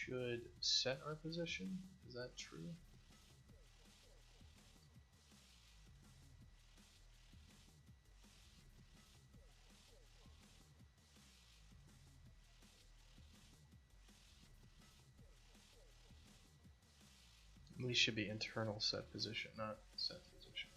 should set our position. Is that true? We should be internal set position, not set position.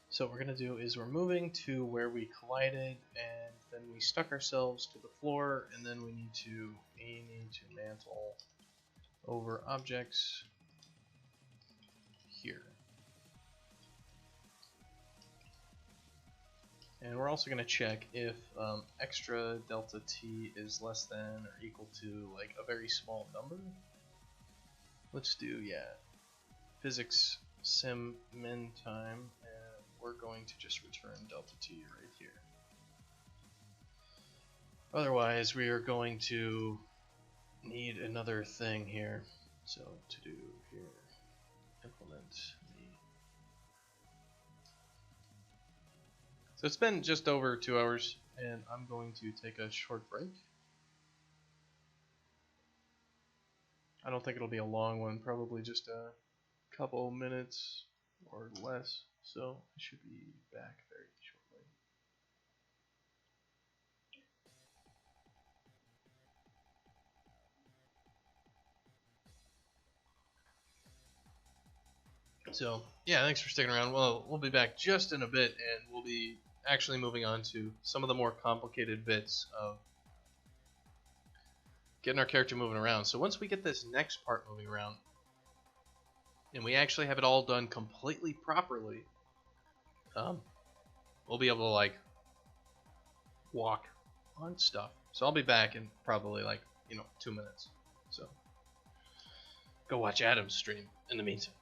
So what we're going to do is we're moving to where we collided, and then we stuck ourselves to the floor, and then we need to mantle over objects here. And we're also going to check if extra delta t is less than or equal to like a very small number. Let's do, physics sim min time, and we're going to just return delta t right here. Otherwise, we are going to need another thing here. So to do here, implement the. So it's been just over 2 hours, and I'm going to take a short break. I don't think it'll be a long one, probably just a couple minutes or less, so I should be back very shortly. So yeah, thanks for sticking around. Well, we'll be back just in a bit, and we'll be actually moving on to some of the more complicated bits of getting our character moving around. So once we get this next part moving around, and we actually have it all done completely properly, we'll be able to like walk on stuff. So I'll be back in probably like 2 minutes. So go watch Adam's stream in the meantime.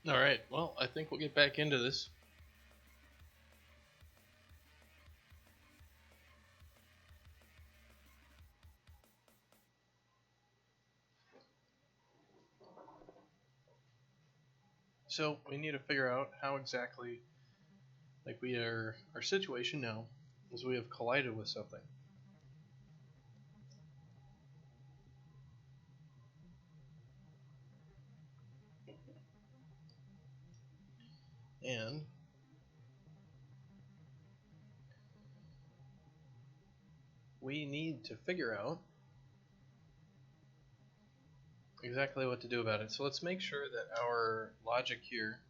Alright, well, I think we'll get back into this. So, we need to figure out how exactly, like, our situation now is we have collided with something. And we need to figure out exactly what to do about it. So let's make sure that our logic here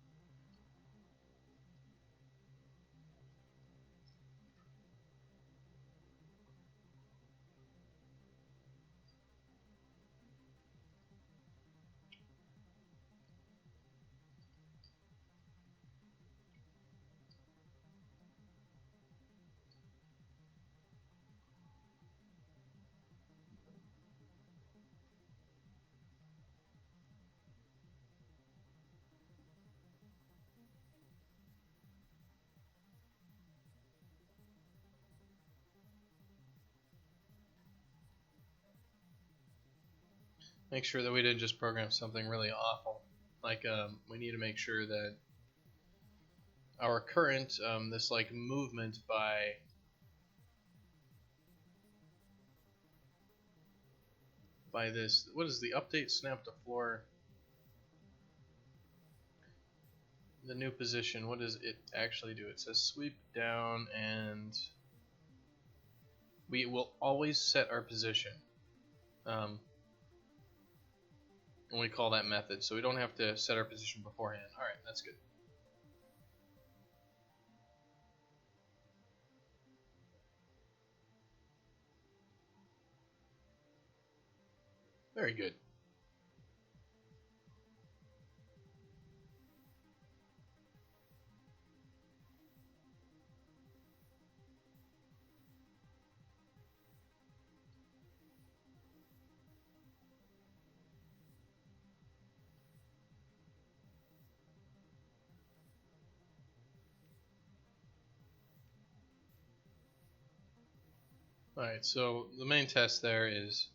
make sure that we didn't just program something really awful. Like, we need to make sure that our current, this like movement by this, what is the update snap to floor? The new position, what does it actually do? It says sweep down, and we will always set our position. And we call that method, so we don't have to set our position beforehand. Alright, that's good. Very good. Alright, so the main test there is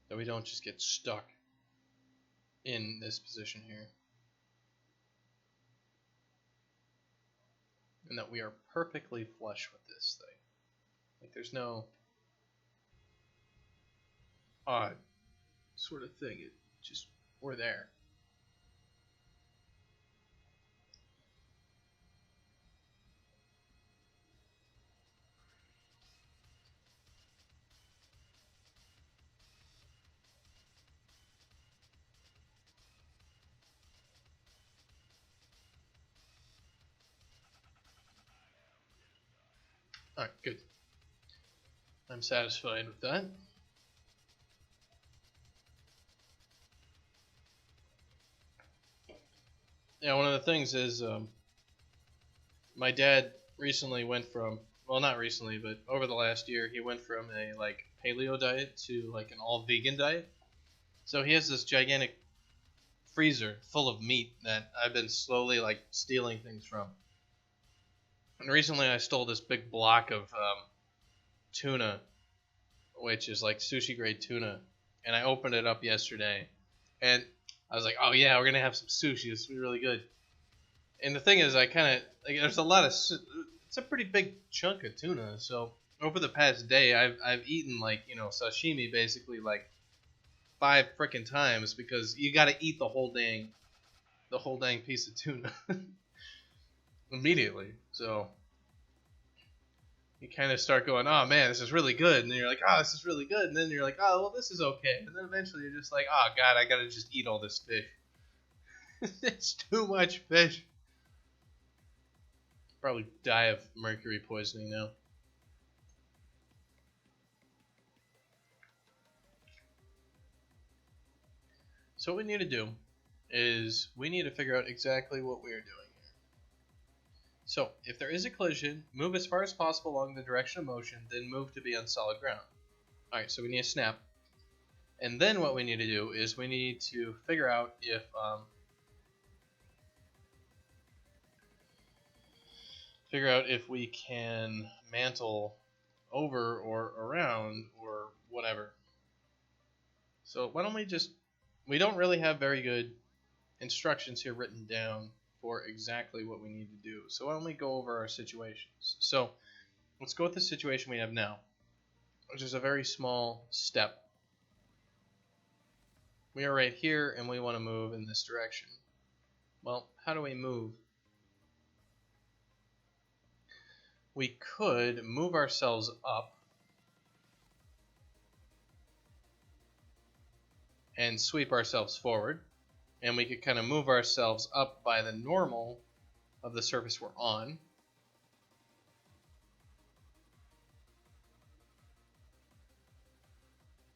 that we don't just get stuck in this position here. And that we are perfectly flush with this thing. Like there's no odd sort of thing. It just, we're there. Alright, good. I'm satisfied with that. Yeah, one of the things is my dad recently went from, well, not recently, but over the last year, he went from a like paleo diet to like an all vegan diet. So he has this gigantic freezer full of meat that I've been slowly like stealing things from. And recently, I stole this big block of tuna, which is like sushi grade tuna, and I opened it up yesterday, and I was like, "Oh yeah, we're gonna have some sushi. This will be really good." And the thing is, I kind of like, there's a lot of, it's a pretty big chunk of tuna. So over the past day, I've eaten like sashimi basically like 5 frickin' times because you got to eat the whole dang piece of tuna immediately. So you kind of start going, oh man, this is really good, and then you're like, oh, this is really good, and then you're like, oh, well, this is okay, and then eventually you're just like, oh god, I gotta just eat all this fish. It's too much fish. Probably die of mercury poisoning now. So what we need to do is we need to figure out exactly what we are doing here. So if there is a collision, move as far as possible along the direction of motion, then move to be on solid ground. Alright, so we need a snap. And then what we need to do is we need to figure out if we can mantle over or around or whatever. So why don't we don't really have very good instructions here written down for exactly what we need to do. So why don't we go over our situations? So let's go with the situation we have now, which is a very small step. We are right here and we want to move in this direction. Well, how do we move? We could move ourselves up and sweep ourselves forward, and we could kind of move ourselves up by the normal of the surface we're on.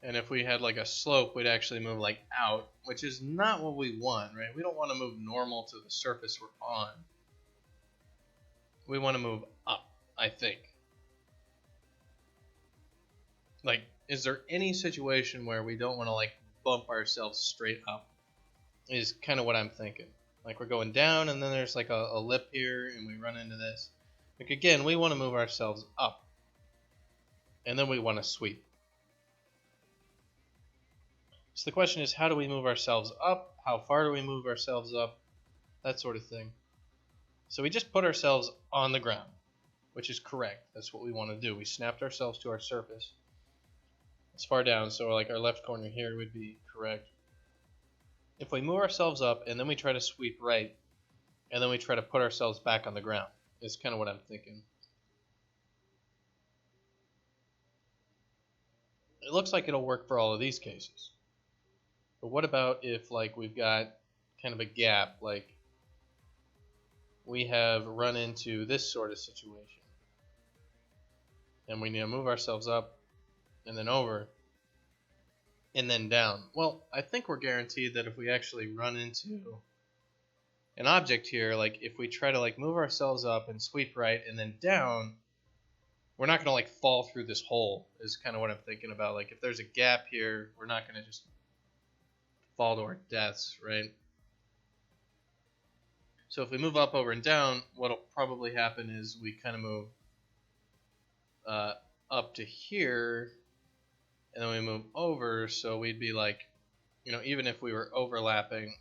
And if we had like a slope, we'd actually move like out, which is not what we want, right? We don't want to move normal to the surface we're on. We want to move up, I think. Like, is there any situation where we don't want to like bump ourselves straight up? Is kind of what I'm thinking. Like we're going down and then there's like a lip here and we run into this. Like again, we want to move ourselves up. And then we want to sweep. So the question is, how do we move ourselves up? How far do we move ourselves up? That sort of thing. So we just put ourselves on the ground, which is correct. That's what we want to do. We snapped ourselves to our surface. It's far down, so like our left corner here would be correct. If we move ourselves up and then we try to sweep right, and then we try to put ourselves back on the ground, is kind of what I'm thinking. It looks like it'll work for all of these cases. But what about if like we've got kind of a gap, like we have run into this sort of situation, and we need to move ourselves up and then over and then down? Well, I think we're guaranteed that if we actually run into an object here, like if we try to like move ourselves up and sweep right and then down, we're not going to like fall through this hole, is kind of what I'm thinking about. Like if there's a gap here, we're not going to just fall to our deaths, right? So if we move up, over, and down, what'll probably happen is we kind of move up to here, and then we move over, so we'd be like, even if we were overlapping,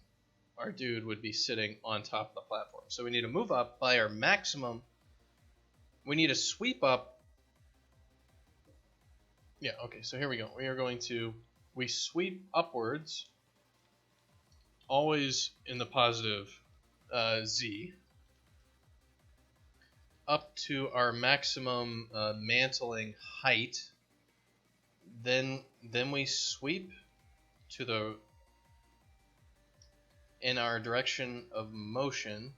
our dude would be sitting on top of the platform. So we need to move up by our maximum. We need to sweep up. Yeah, okay, so here we go. We sweep upwards, always in the positive Z, up to our maximum mantling height. Then we sweep in our direction of motion.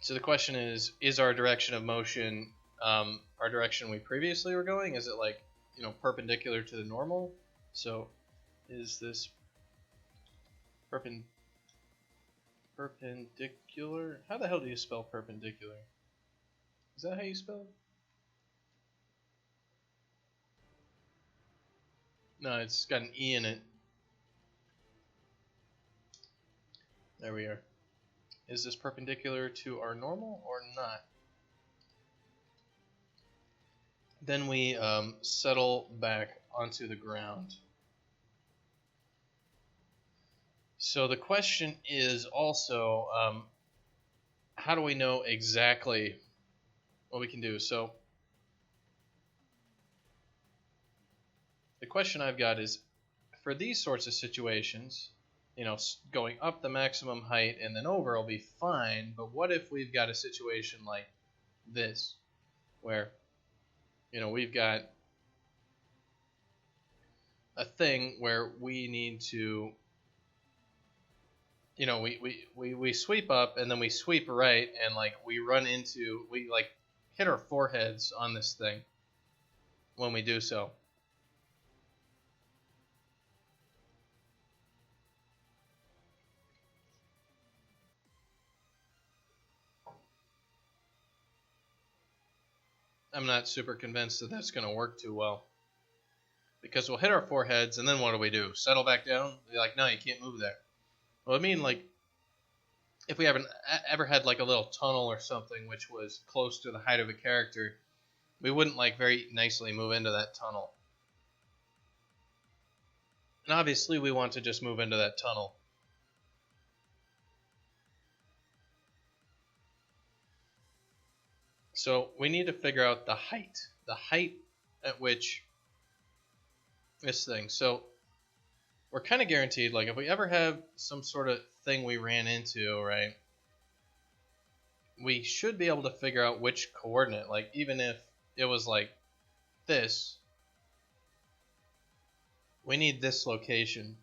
So the question is our direction of motion our direction we previously were going? Is it like, perpendicular to the normal? So is this perpendicular? How the hell do you spell perpendicular? Is that how you spell it? No, it's got an E in it. There we are. Is this perpendicular to our normal or not? Then we settle back onto the ground. So the question is also, how do we know exactly what we can do? So the question I've got is, for these sorts of situations, going up the maximum height and then over will be fine, but what if we've got a situation like this, where, we've got a thing where we need to, we sweep up and then we sweep right, and like we hit our foreheads on this thing when we do so. I'm not super convinced that that's going to work too well. Because we'll hit our foreheads, and then what do? Settle back down? They're like, no, you can't move there. Well, I mean, like, if we haven't ever had like a little tunnel or something which was close to the height of a character, we wouldn't like very nicely move into that tunnel. And obviously we want to just move into that tunnel. So we need to figure out the height at which this thing. So we're kind of guaranteed, like if we ever have some sort of thing we ran into, right, we should be able to figure out which coordinate, like even if it was like this, we need this location.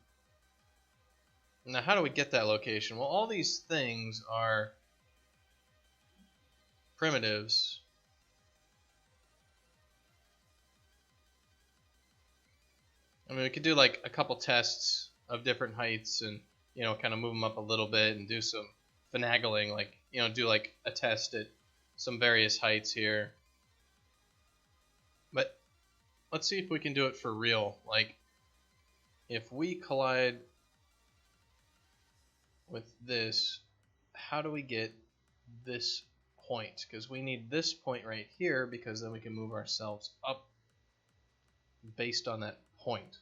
Now how do we get that location? Well, all these things are primitives. I mean, we could do like a couple tests of different heights and, you know, kind of move them up a little bit and do some finagling, like, you know, do like a test at some various heights here. But let's see if we can do it for real. Like, if we collide with this, how do we get this point? Because we need this point right here, because then we can move ourselves up based on that point.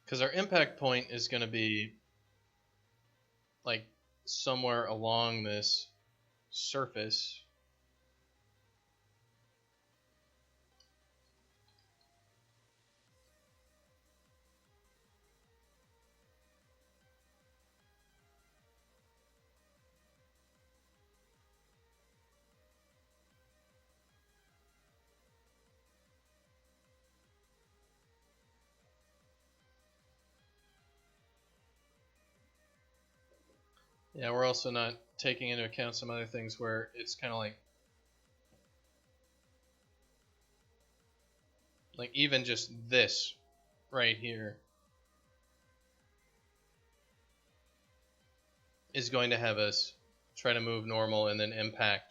Because our impact point is going to be like somewhere along this surface. Yeah, we're also not taking into account some other things where it's kind of like even just this right here is going to have us try to move normal and then impact.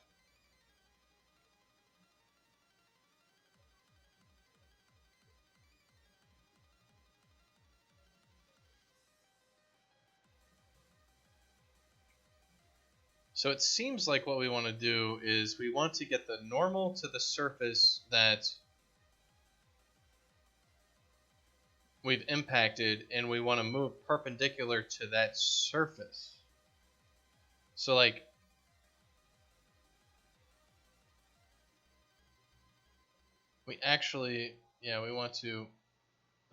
So it seems like what we want to do is we want to get the normal to the surface that we've impacted, and we want to move perpendicular to that surface. So like we actually, yeah, we want to,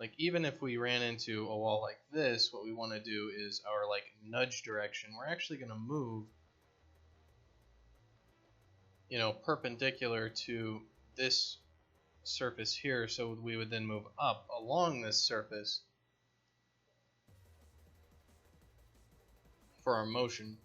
like, even if we ran into a wall like this, what we want to do is our like nudge direction, we're actually going to move, you know, perpendicular to this surface here, so we would then move up along this surface for our motion.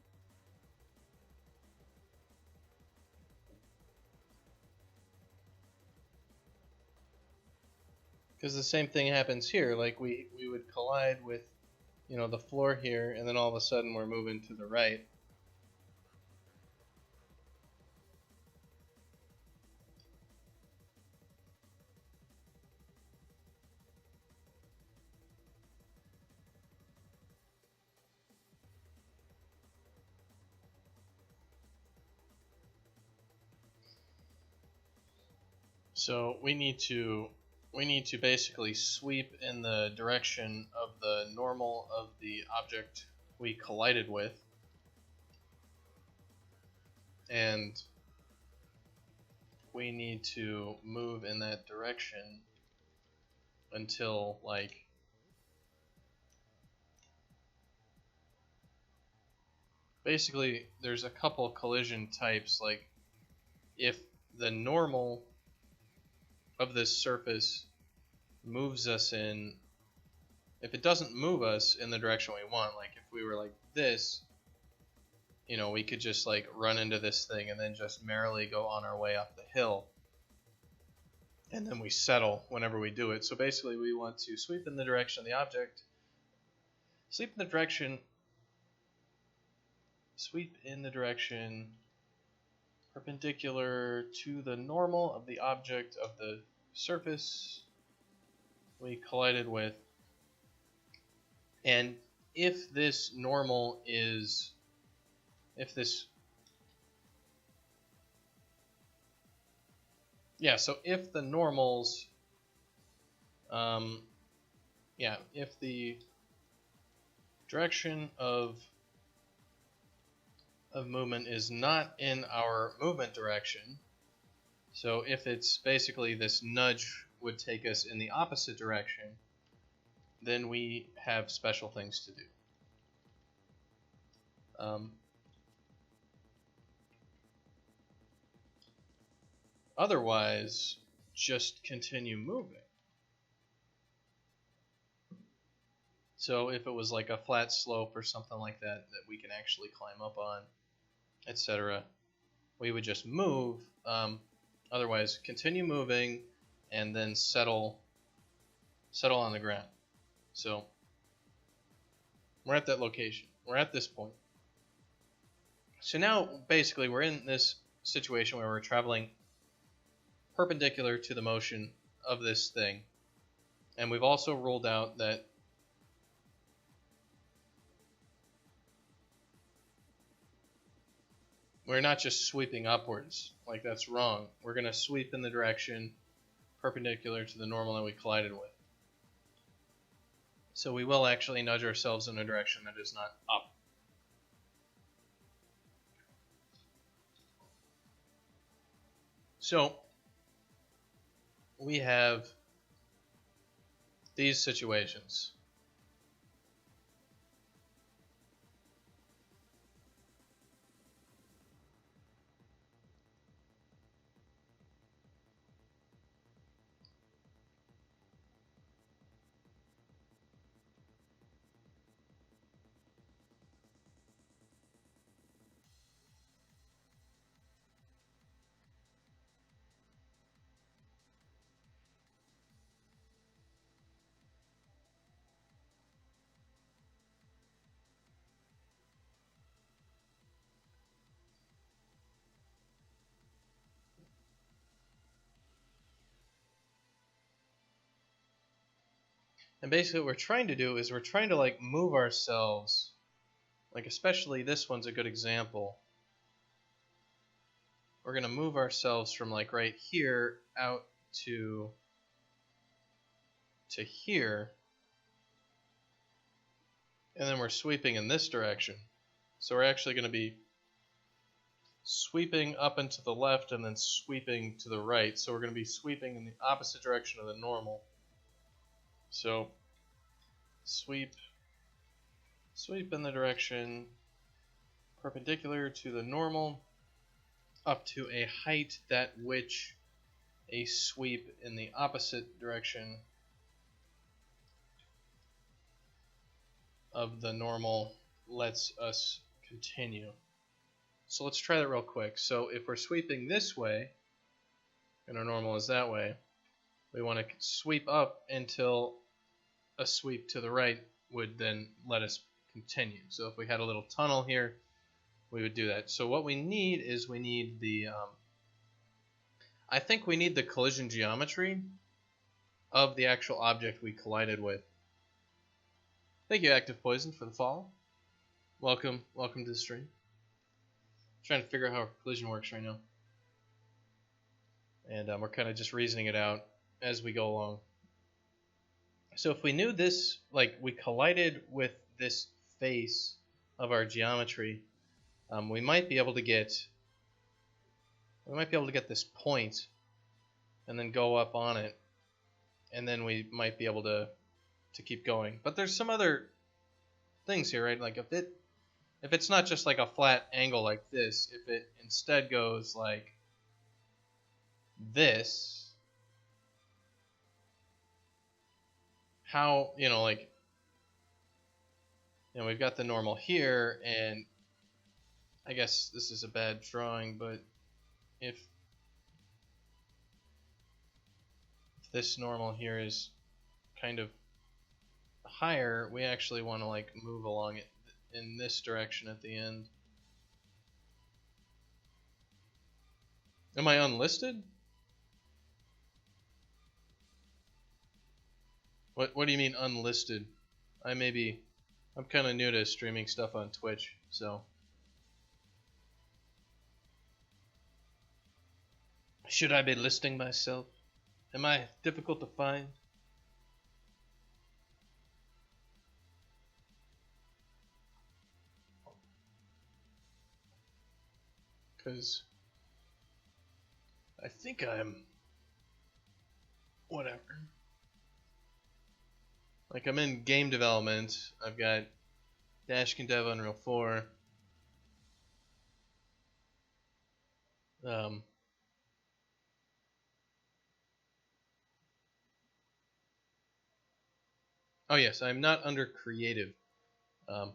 Because the same thing happens here, like we would collide with, you know, the floor here, and then all of a sudden we're moving to the right. So we need to basically sweep in the direction of the normal of the object we collided with, and we need to move in that direction until, like, basically there's a couple collision types. Like, if the normal of this surface moves us in, if it doesn't move us in the direction we want, like if we were like this, you know, we could just like run into this thing and then just merrily go on our way up the hill, and then we settle whenever we do it. So basically we want to sweep in the direction of the object, sweep in the direction perpendicular to the normal of the object of the surface we collided with. And if this normal is, so if the normals, if the direction of movement is not in our movement direction, so if it's basically this nudge would take us in the opposite direction, then we have special things to do. Otherwise, just continue moving. So if it was like a flat slope or something like that that we can actually climb up on, etc., we would just move. Otherwise, continue moving and then settle on the ground. So we're at that location. We're at this point. So now basically we're in this situation where we're traveling perpendicular to the motion of this thing. And we've also ruled out that we're not just sweeping upwards. Like, that's wrong. We're going to sweep in the direction perpendicular to the normal that we collided with. So we will actually nudge ourselves in a direction that is not up. So we have these situations. And basically what we're trying to do is we're trying to like move ourselves, like especially this one's a good example. We're going to move ourselves from like right here out to here. And then we're sweeping in this direction. So we're actually going to be sweeping up and to the left and then sweeping to the right. So we're going to be sweeping in the opposite direction of the normal. So sweep in the direction perpendicular to the normal up to a height that which a sweep in the opposite direction of the normal lets us continue. So let's try that real quick. So if we're sweeping this way and our normal is that way, we want to sweep up until a sweep to the right would then let us continue. So if we had a little tunnel here, we would do that. So what we need is we need the I think we need the collision geometry of the actual object we collided with. Thank you, Active Poison, for the follow. Welcome to the stream. Trying to figure out how collision works right now. And we're kind of just reasoning it out as we go along. So if we knew this, like we collided with this face of our geometry, we might be able to get this point and then go up on it, and then we might be able to keep going. But there's some other things here, right? Like if it's not just like a flat angle like this, if it instead goes like this, how, we've got the normal here, and I guess this is a bad drawing, but if this normal here is kind of higher, we actually want to like move along it in this direction at the end. Am I unlisted? What do you mean unlisted? I'm kind of new to streaming stuff on Twitch, so. Should I be listing myself? Am I difficult to find? Because I think I'm whatever. Like I'm in game development. I've got Dashkin Dev Unreal 4. Oh yes, I'm not under creative. I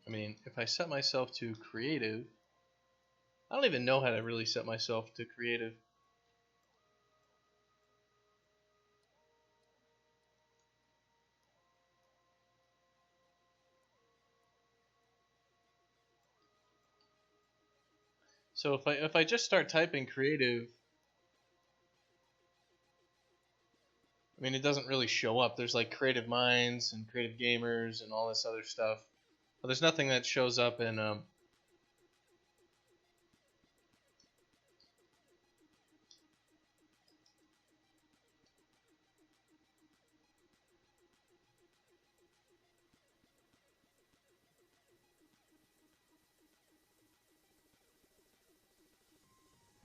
mean, if I set myself to creative, I don't even know how to really set myself to creative. So if I just start typing creative, I mean, it doesn't really show up. There's like creative minds and creative gamers and all this other stuff. But there's nothing that shows up in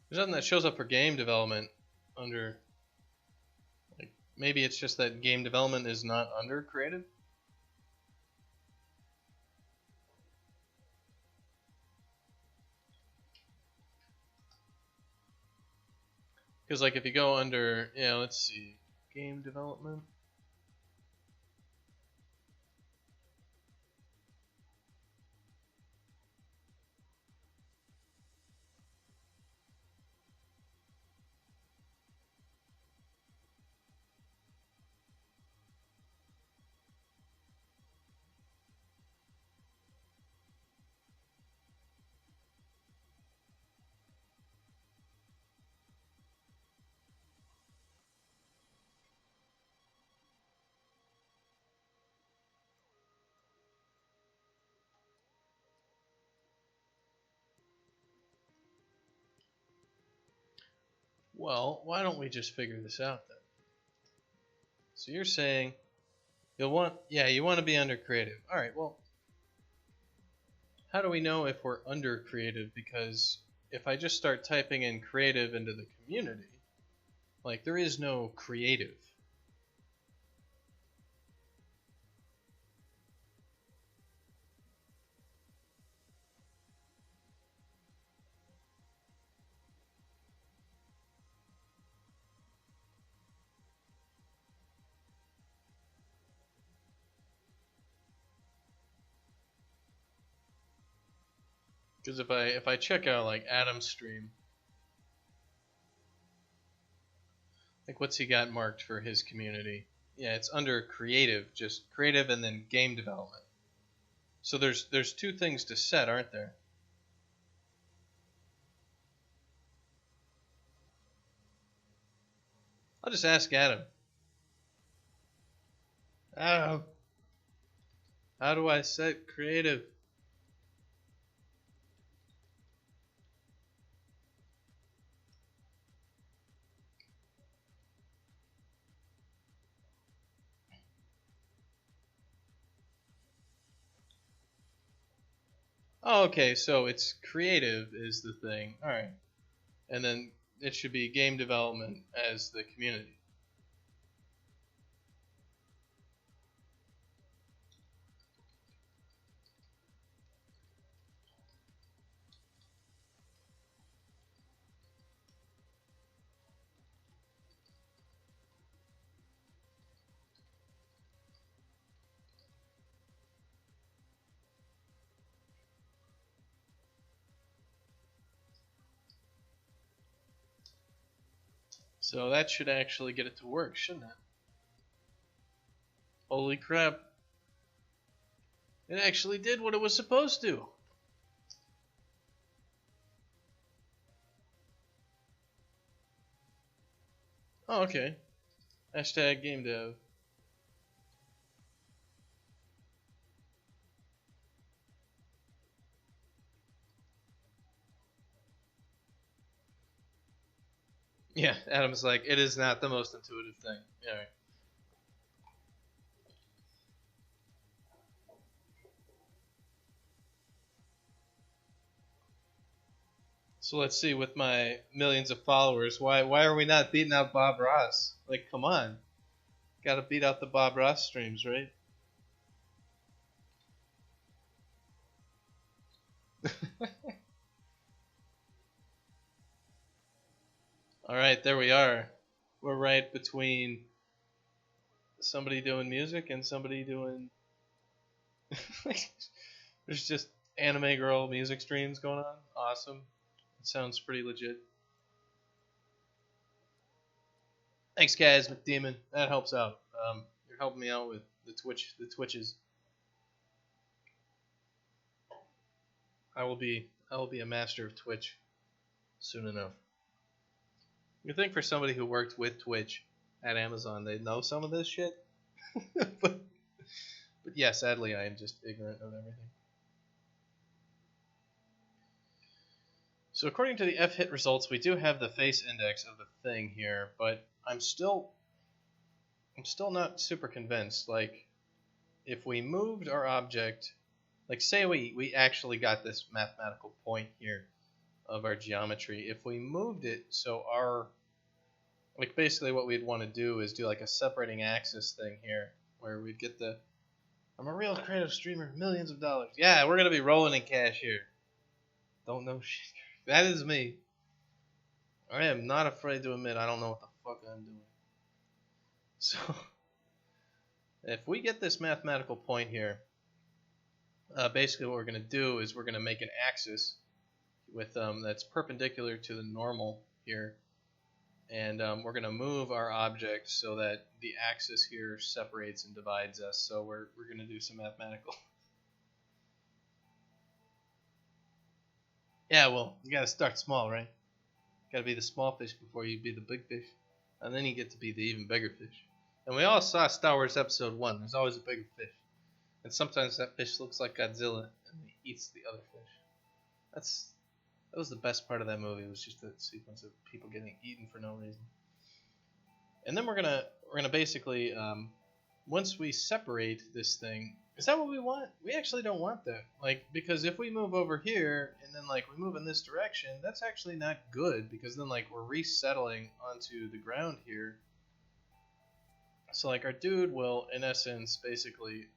there's nothing that shows up for game development under, like, maybe it's just that game development is not under creative. Because like if you go under, yeah, let's see, game development. Well, why don't we just figure this out then? So you're saying you want to be under creative. All right, well, how do we know if we're under creative? Because if I just start typing in creative into the community, like there is no creative. Because if I check out like Adam's stream, like what's he got marked for his community? Yeah, it's under creative, just creative and then game development. So there's two things to set, aren't there? I'll just ask Adam. Adam, how do I set creative? Oh, okay, so it's creative is the thing. All right. And then it should be game development as the community. So that should actually get it to work, shouldn't it? Holy crap. It actually did what it was supposed to. Oh, okay. Hashtag game dev. Yeah, Adam's like, it is not the most intuitive thing. Yeah, right. So let's see, with my millions of followers, why are we not beating out Bob Ross? Like, come on. Gotta beat out the Bob Ross streams, right? Alright, there we are. We're right between somebody doing music and somebody doing... There's just anime girl music streams going on. Awesome. It sounds pretty legit. Thanks, guys, McDemon. That helps out. You're helping me out with the Twitches. I will be a master of Twitch soon enough. You think for somebody who worked with Twitch at Amazon, they'd know some of this shit? but yeah, sadly, I am just ignorant of everything. So according to the F-hit results, we do have the face index of the thing here, but I'm still not super convinced. Like, if we moved our object, like say we actually got this mathematical point here of our geometry. If we moved it so our, like basically what we'd want to do is do like a separating axis thing here, where we'd get the, I'm a real creative streamer, millions of dollars. Yeah, we're gonna be rolling in cash here. Don't know shit. That is me. I am not afraid to admit I don't know what the fuck I'm doing. So, if we get this mathematical point here, basically what we're going to do is we're going to make an axis with that's perpendicular to the normal here, and we're going to move our object so that the axis here separates and divides us. So we're going to do some mathematical. Yeah, well, you got to start small, right? Got to be the small fish before you be the big fish, and then you get to be the even bigger fish. And we all saw Star Wars Episode 1. There's always a bigger fish. And sometimes that fish looks like Godzilla and he eats the other fish. That was the best part of that movie, was just that sequence of people getting eaten for no reason. And then we're gonna basically once we separate this thing, is that what we want? We actually don't want that. Like, because if we move over here and then like we move in this direction, that's actually not good, because then like we're resettling onto the ground here. So like our dude will in essence basically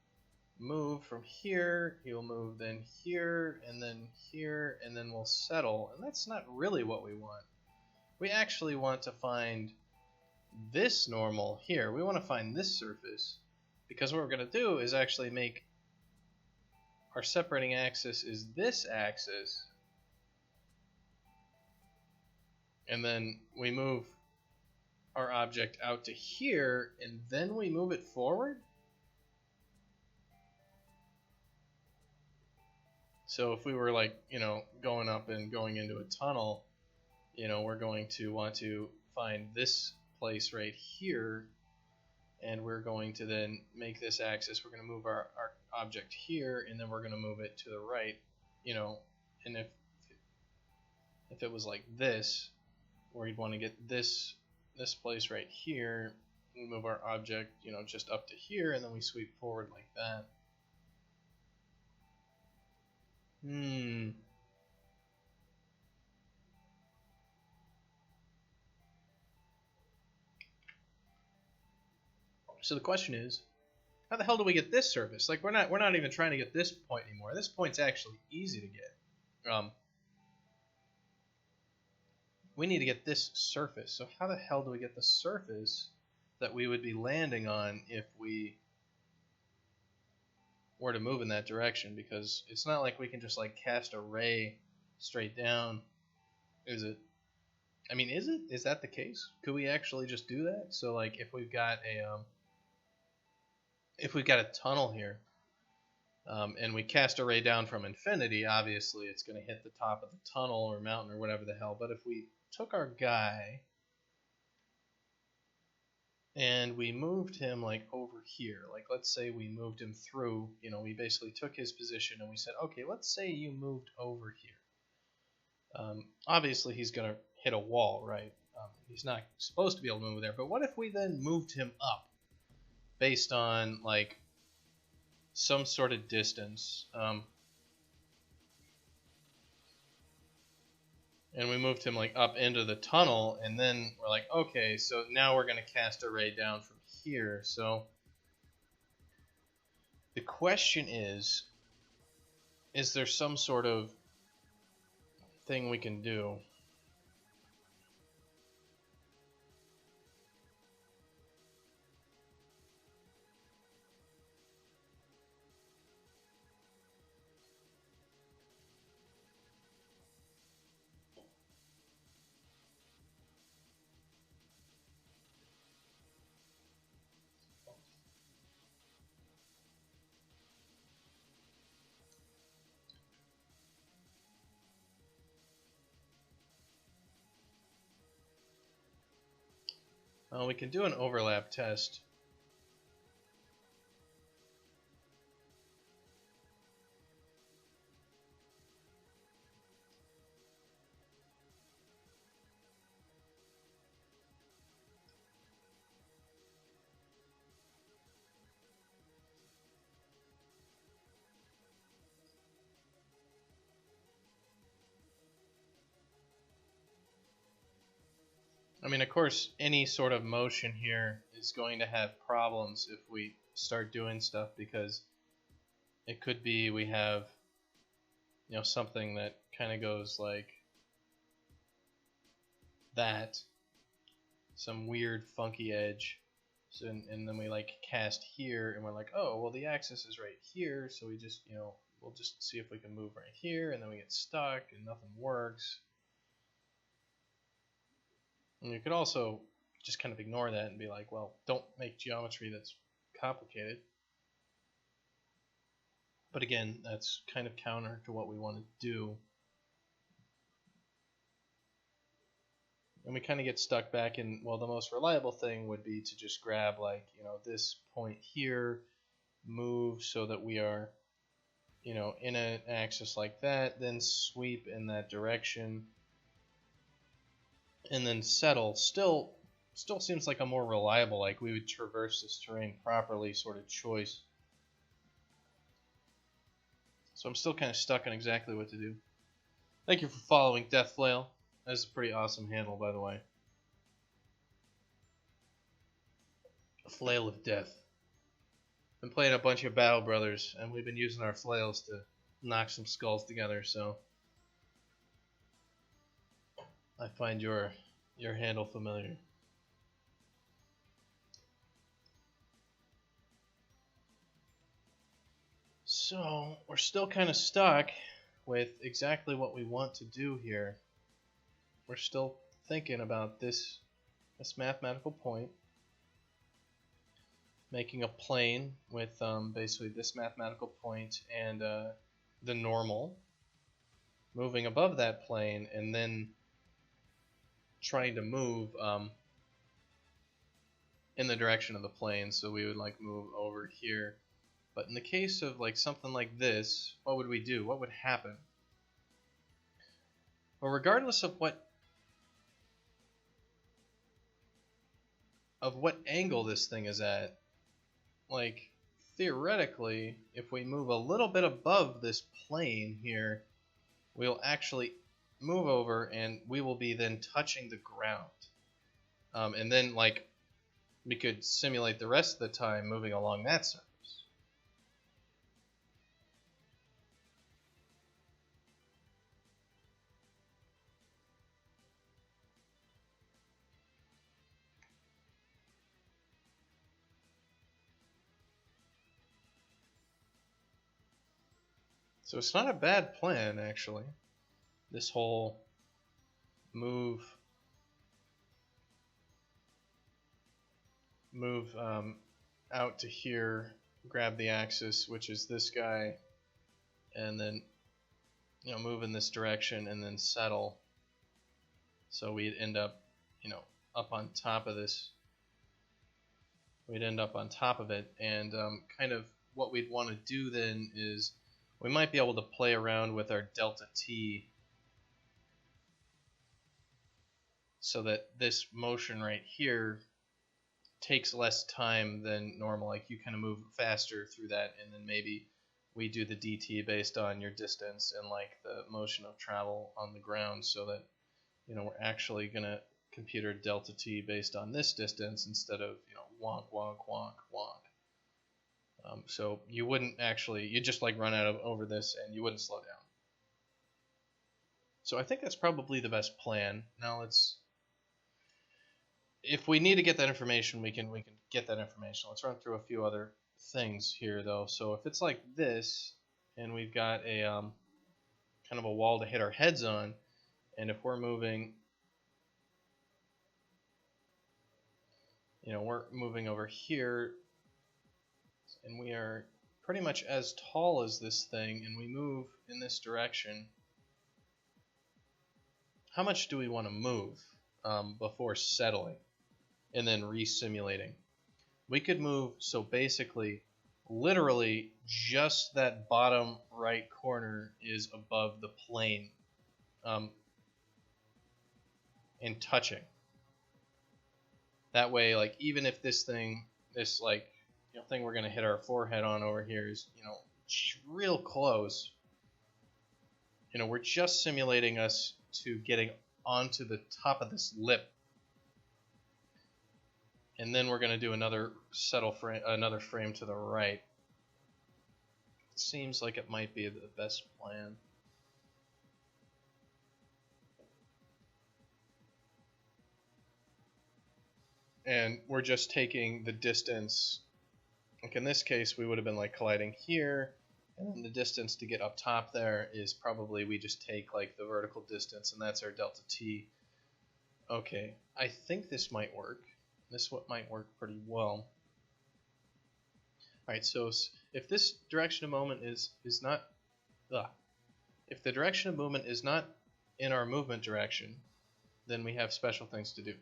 move from here, he'll move then here, and then we'll settle, and that's not really what we want. We actually want to find this normal here. We want to find this surface, because what we're going to do is actually make our separating axis is this axis, and then we move our object out to here, and then we move it forward. So if we were like, going up and going into a tunnel, we're going to want to find this place right here, and we're going to then make this axis. We're going to move our object here, and then we're going to move it to the right, and if it was like this, where you'd want to get this place right here, we move our object, just up to here, and then we sweep forward like that. So the question is, how the hell do we get this surface? Like, we're not even trying to get this point anymore. This point's actually easy to get. We need to get this surface. So how the hell do we get the surface that we would be landing on if we were to move in that direction? Because it's not like we can just like cast a ray straight down. Is it? I mean, is it? Is that the case? Could we actually just do that? So like if we've got a if we've got a tunnel here, and we cast a ray down from infinity, obviously it's going to hit the top of the tunnel or mountain or whatever the hell. But if we took our guy and we moved him like over here, like let's say we moved him through, we basically took his position and we said, okay, let's say you moved over here. Obviously he's going to hit a wall, right? He's not supposed to be able to move there. But what if we then moved him up based on like some sort of distance? And we moved him like up into the tunnel, and then we're like, okay, so now we're going to cast a ray down from here. So the question is there some sort of thing we can do? Well, we can do an overlap test. I mean, of course, any sort of motion here is going to have problems if we start doing stuff, because it could be we have, something that kind of goes like that, some weird funky edge. So, and then we like cast here, and we're like, oh, well, the axis is right here, so we just, we'll just see if we can move right here, and then we get stuck and nothing works. And you could also just kind of ignore that and be like, well, don't make geometry that's complicated. But again, that's kind of counter to what we want to do. And we kind of get stuck back in, well, the most reliable thing would be to just grab like, this point here, move so that we are, in an axis like that, then sweep in that direction, and then settle. Still seems like a more reliable, like we would traverse this terrain properly sort of choice. So I'm still kind of stuck on exactly what to do. Thank you for following, Death Flail. That's a pretty awesome handle, by the way. A flail of death. Been playing a bunch of Battle Brothers, and we've been using our flails to knock some skulls together, so I find your handle familiar. So we're still kind of stuck with exactly what we want to do here. We're still thinking about this mathematical point, making a plane with basically this mathematical point and the normal, moving above that plane, and then trying to move in the direction of the plane. So we would like move over here. But in the case of like something like this, what would we do? What would happen? Well, regardless of what angle this thing is at, like theoretically, if we move a little bit above this plane here, we'll actually move over and we will be then touching the ground. And then like we could simulate the rest of the time moving along that surface. So it's not a bad plan, actually. This whole move out to here grab the axis, which is this guy, and then move in this direction and then settle. So we'd end up up on top of this. We'd end up on top of it, and kind of what we'd want to do then is we might be able to play around with our delta t so that this motion right here takes less time than normal. Like you kind of move faster through that, and then maybe we do the dt based on your distance and like the motion of travel on the ground, so that we're actually gonna compute our delta t based on this distance instead of wonk wonk wonk wonk. So you wouldn't actually, you just like run out over this and you wouldn't slow down. So I think that's probably the best plan. Now let's, if we need to get that information, we can get that information. Let's run through a few other things here though. So if it's like this and we've got a kind of a wall to hit our heads on, and if we're moving, we're moving over here and we are pretty much as tall as this thing and we move in this direction, how much do we want to move before settling and then re-simulating? We could move, so basically, literally just that bottom right corner is above the plane and touching. That way, like, even if this thing, this like thing we're going to hit our forehead on over here is real close, we're just simulating us to getting onto the top of this lip, and then we're going to do another another frame to the right. It seems like it might be the best plan. And we're just taking the distance. Like in this case, we would have been like colliding here, and then the distance to get up top there is probably, we just take like the vertical distance, and that's our delta t. Okay, I think this might work. This might work pretty well. Alright, so if this direction of moment is not, if the direction of movement is not in our movement direction, then we have special things to do.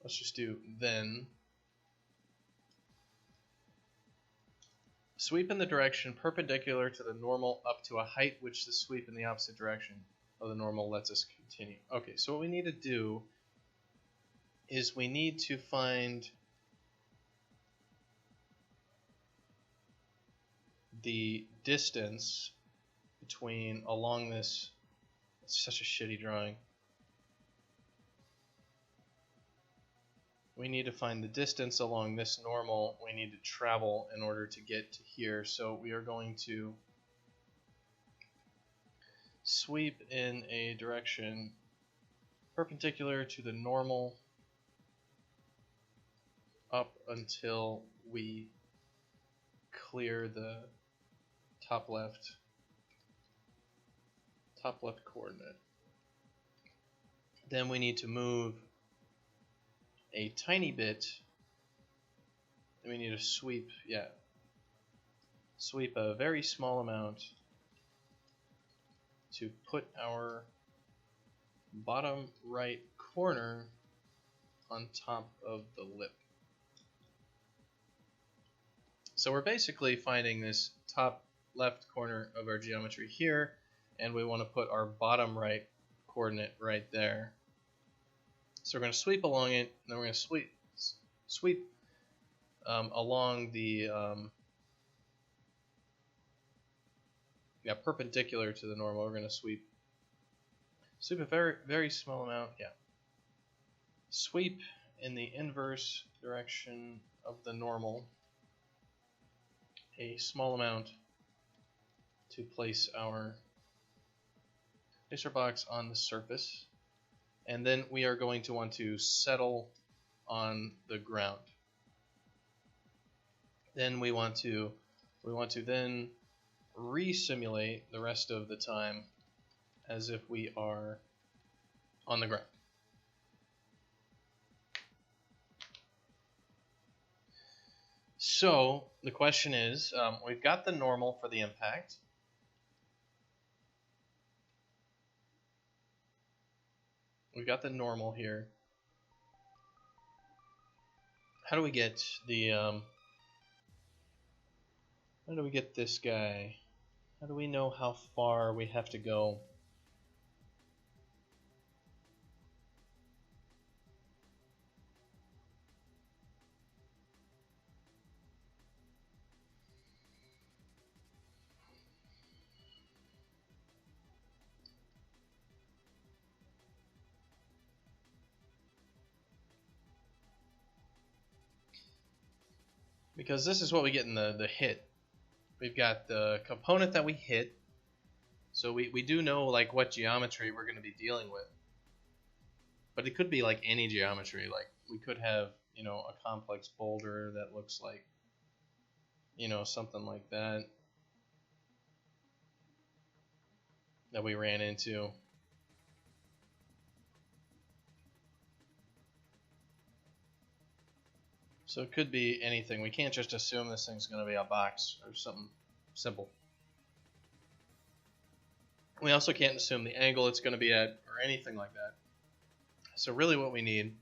Let's just do then sweep in the direction perpendicular to the normal up to a height which the sweep in the opposite direction of the normal lets us continue. Okay, so what we need to do is we need to find the distance between along this. It's such a shitty drawing. We need to find the distance along this normal we need to travel in order to get to here. So we are going to sweep in a direction perpendicular to the normal up until we clear the top left coordinate. Then we need to move a tiny bit, and we need to sweep a very small amount to put our bottom right corner on top of the lip. So we're basically finding this top left corner of our geometry here, and we want to put our bottom right coordinate right there. So we're going to sweep along it, and then we're going to sweep along the perpendicular to the normal. We're going to sweep a very, very small amount. Sweep in the inverse direction of the normal a small amount to place our tracer box on the surface. And then we are going to want to settle on the ground. Then we want to then re-simulate the rest of the time as if we are on the ground. So the question is, we've got the normal for the impact. We've got the normal here. How do we get the how do we get this guy? How do we know how far we have to go? Because this is what we get in the hit. We've got the component that we hit, so we do know like what geometry we're going to be dealing with. But it could be like any geometry. Like we could have, you know, a complex boulder that looks like, you know, something like that we ran into. So it could be anything. We can't just assume this thing's going to be a box or something simple. We also can't assume the angle it's going to be at or anything like that. So really what we need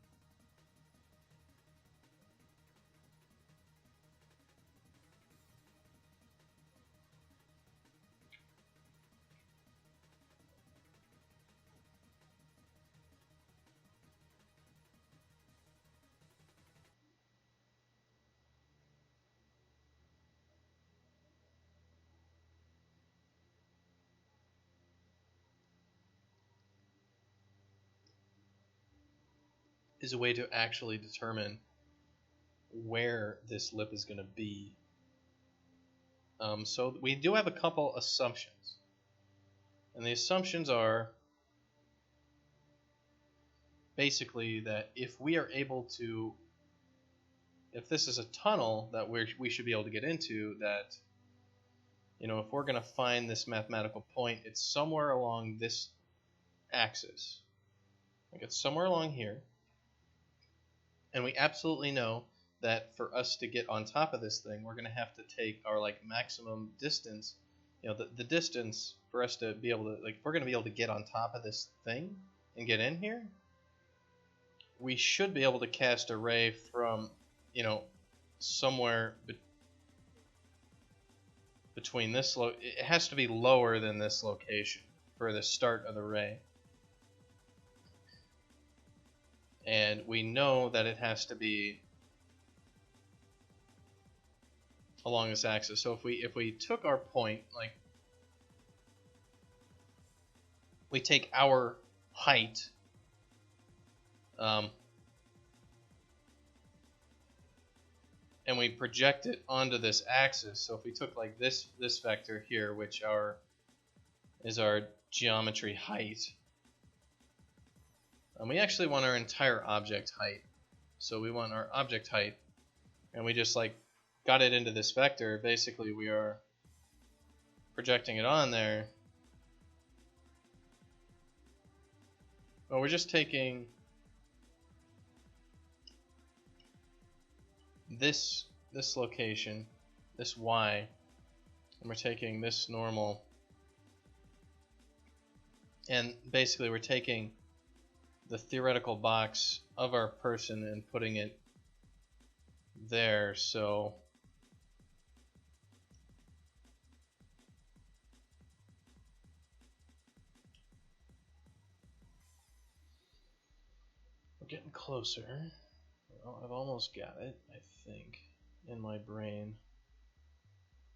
is a way to actually determine where this lip is going to be. So we do have a couple assumptions. And the assumptions are basically that if we are able to, if this is a tunnel that we should be able to get into, that, you know, if we're going to find this mathematical point, it's somewhere along this axis. Like it's somewhere along here. And we absolutely know that for us to get on top of this thing, we're going to have to take our like maximum distance. You know, the distance for us to be able to, like, if we're going to be able to get on top of this thing and get in here, we should be able to cast a ray from, you know, somewhere between this, it has to be lower than this location for the start of the ray. And we know that it has to be along this axis. So if we took our point, like we take our height, and we project it onto this axis. So if we took like this vector here, which is our geometry height, and we actually want our entire object height. So we want our object height, and we just like got it into this vector. Basically, we are projecting it on there. Well, we're just taking this location, this y, and we're taking this normal, and basically we're taking the theoretical box of our person and putting it there. So we're getting closer. Well, I've almost got it, I think, in my brain.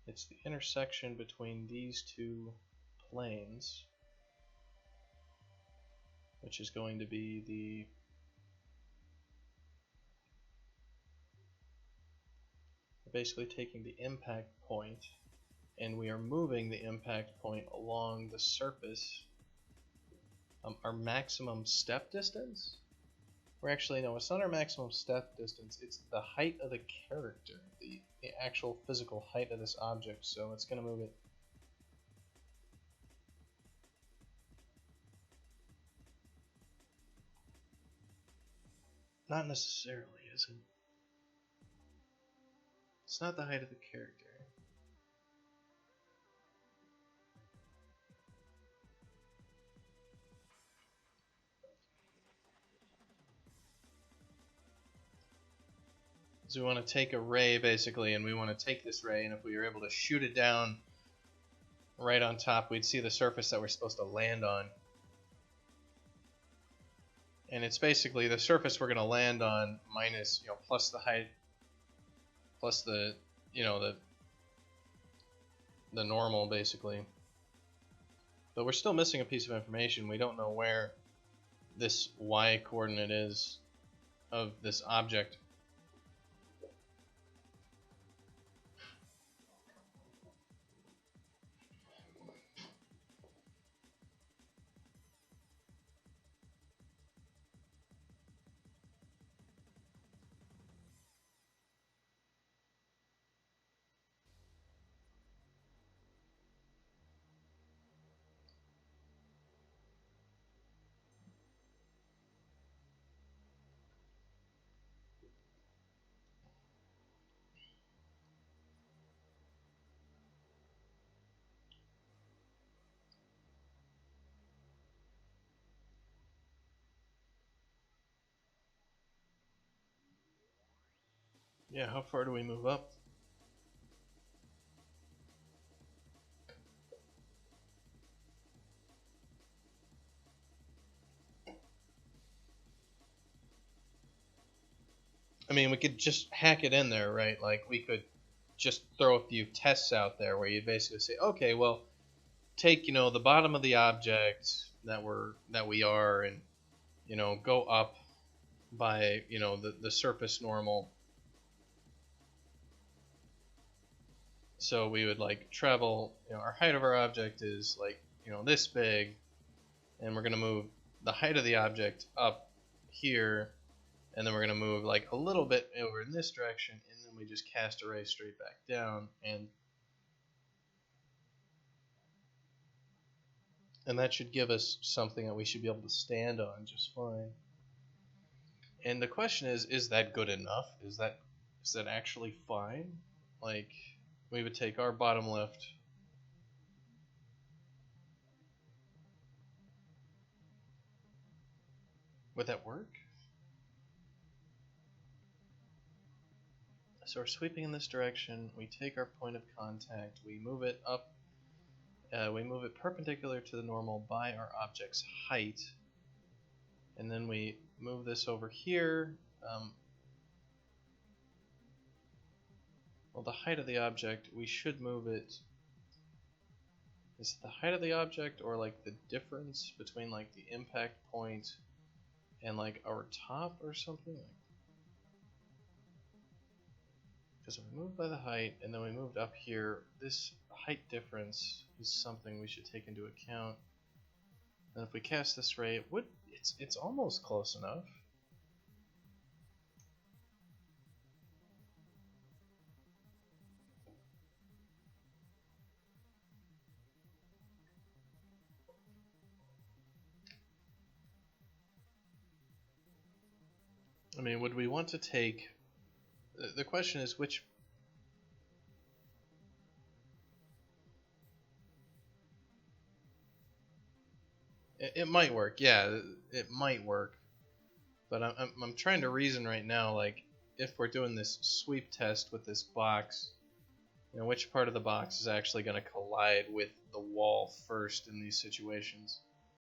It's the intersection between these two planes, which is going to be we're basically taking the impact point and we are moving the impact point along the surface. Our maximum step distance? Or actually, no, it's not our maximum step distance, it's the height of the character, the actual physical height of this object, so it's going to move it. Not necessarily, is it? It's not the height of the character. So we want to take a ray, basically, and we want to take this ray, and if we were able to shoot it down right on top, we'd see the surface that we're supposed to land on. And it's basically the surface we're going to land on minus, plus the height, plus the, the normal, basically. But we're still missing a piece of information. We don't know where this y coordinate is of this object. Yeah, how far do we move up? I mean, we could just hack it in there, right? Like, we could just throw a few tests out there where you basically say, okay, well, take, the bottom of the object that we are, and, go up by, the surface normal. So we would, like, travel, our height of our object is, like, this big, and we're going to move the height of the object up here, and then we're going to move, like, a little bit over in this direction, and then we just cast a ray straight back down, and that should give us something that we should be able to stand on just fine. And the question is that good enough? Is that actually fine? Like, we would take our bottom left. Would that work? So we're sweeping in this direction. We take our point of contact. We move it up. We move it perpendicular to the normal by our object's height. And then we move this over here. Well, the height of the object, we should move it. Is it the height of the object, or like the difference between like the impact point and like our top or something? Because we moved by the height and then we moved up here, this height difference is something we should take into account. And if we cast this ray, it's almost close enough. I mean, would we want to take... The question is which... It might work, yeah, it might work. But I'm trying to reason right now, like, if we're doing this sweep test with this box, which part of the box is actually going to collide with the wall first in these situations.